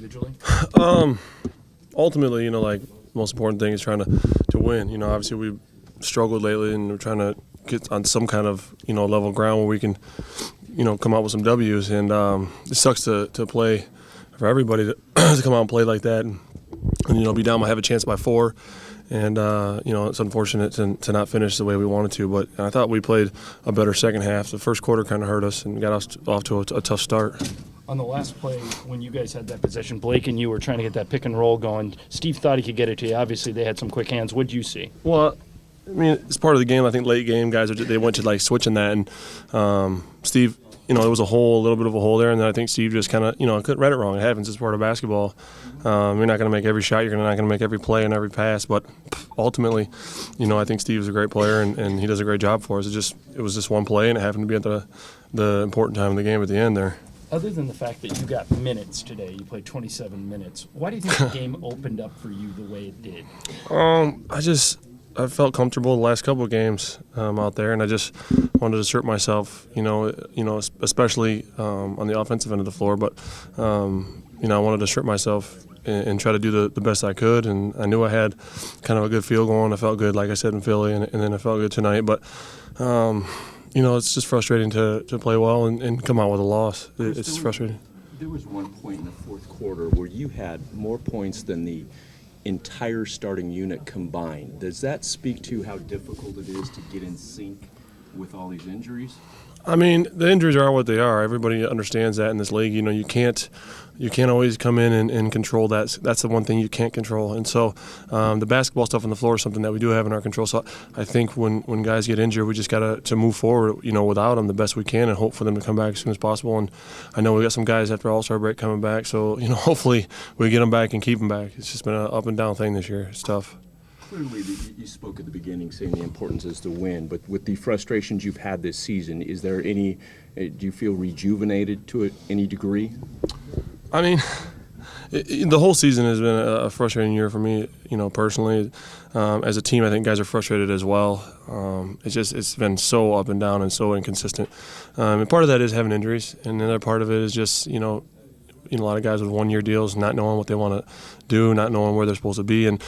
individually? Ultimately, like the most important thing is trying to win. Obviously we've struggled lately, and we're trying to get on some kind of level ground where we can come out with some W's. And it sucks to play for everybody to come out and play like that, and be down. I have a chance by 4. And, it's unfortunate to not finish the way we wanted to. But I thought we played a better second half. The first quarter kind of hurt us and got us off to a tough start. On the last play, when you guys had that possession, Blake and you were trying to get that pick and roll going. Steve thought he could get it to you. Obviously, they had some quick hands. What did you see? Well, it's part of the game. I think late game guys, they went to switching that. And Steve, there was a little bit of a hole there. And then I think Steve just kind of, read it wrong. It happens. It's part of basketball. You're not going to make every shot. You're not going to make every play and every pass. But ultimately, I think Steve's a great player, and he does a great job for us. It was just one play, and it happened to be at the important time of the game at the end there. Other than the fact that you got minutes today, you played 27 minutes, why do you think the game opened up for you the way it did? I felt comfortable the last couple of games out there, and I just wanted to assert myself, especially on the offensive end of the floor. But, I wanted to assert myself and try to do the best I could. And I knew I had kind of a good feel going. I felt good, like I said, in Philly, and then I felt good tonight. But, it's just frustrating to play well and come out with a loss. It's frustrating. There was one point in the fourth quarter where you had more points than the entire starting unit combined. Does that speak to how difficult it is to get in sync with all these injuries? The injuries are what they are. Everybody understands that in this league. You can't always come in and control that. That's the one thing you can't control. And so the basketball stuff on the floor is something that we do have in our control. So I think when guys get injured, we just got to move forward, without them the best we can and hope for them to come back as soon as possible. And I know we got some guys after All-Star break coming back. So, hopefully we get them back and keep them back. It's just been an up and down thing this year. It's tough. Clearly, you spoke at the beginning saying the importance is to win, but with the frustrations you've had this season, is there do you feel rejuvenated to any degree? The whole season has been a frustrating year for me, personally. As a team, I think guys are frustrated as well. It's been so up and down and so inconsistent. And part of that is having injuries, and another part of it is just, a lot of guys with one-year deals, not knowing what they want to do, not knowing where they're supposed to be, and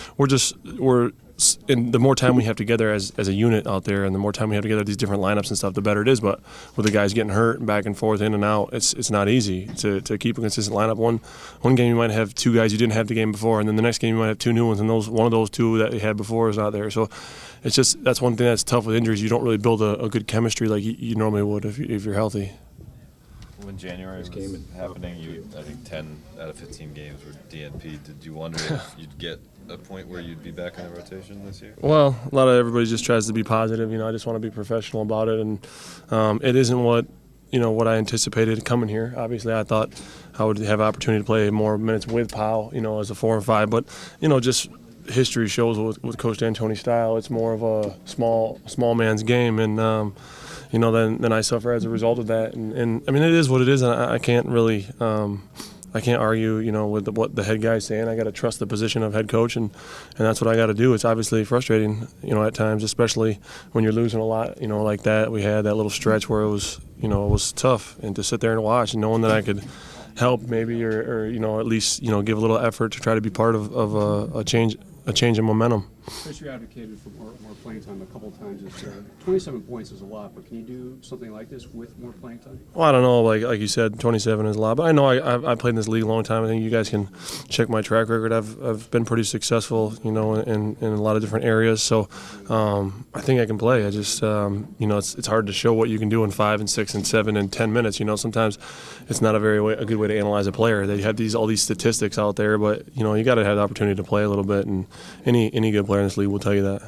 and the more time we have together as a unit out there, and the more time we have together these different lineups and stuff, the better it is. But with the guys getting hurt and back and forth, in and out, it's not easy to keep a consistent lineup. One game you might have 2 guys you didn't have the game before, and then the next game you might have 2 new ones, and one of those 2 that you had before is not there. So that's one thing that's tough with injuries. You don't really build a good chemistry like you normally would if you're healthy. When January was happening, I think 10 out of 15 games were DNP. Did you wonder if you'd get a point where you'd be back in the rotation this year? Well, a lot of everybody just tries to be positive. I just want to be professional about it, and it isn't what I anticipated coming here. Obviously, I thought I would have an opportunity to play more minutes with Powell, as a 4 and 5. But just history shows with Coach D'Antoni's style, it's more of a small man's game, and then I suffer as a result of that. And it is what it is, and I can't really I can't argue, with what the head guy's saying. I got to trust the position of head coach, and that's what I got to do. It's obviously frustrating, at times, especially when you're losing a lot, like that. We had that little stretch where it was tough, and to sit there and watch, and knowing that I could help maybe, or at least, give a little effort to try to be part of a change in momentum. Chris, you advocated for more playing time a couple of times this year. 27 points is a lot, but can you do something like this with more playing time? Well, I don't know. Like you said, 27 is a lot. But I know I played in this league a long time. I think you guys can check my track record. I've been pretty successful, in a lot of different areas. So I think I can play. I just, it's hard to show what you can do in 5 and 6 and 7 and 10 minutes. Sometimes it's not a good way to analyze a player. They have all these statistics out there, but you got to have the opportunity to play a little bit, and any good player in this league will tell you that.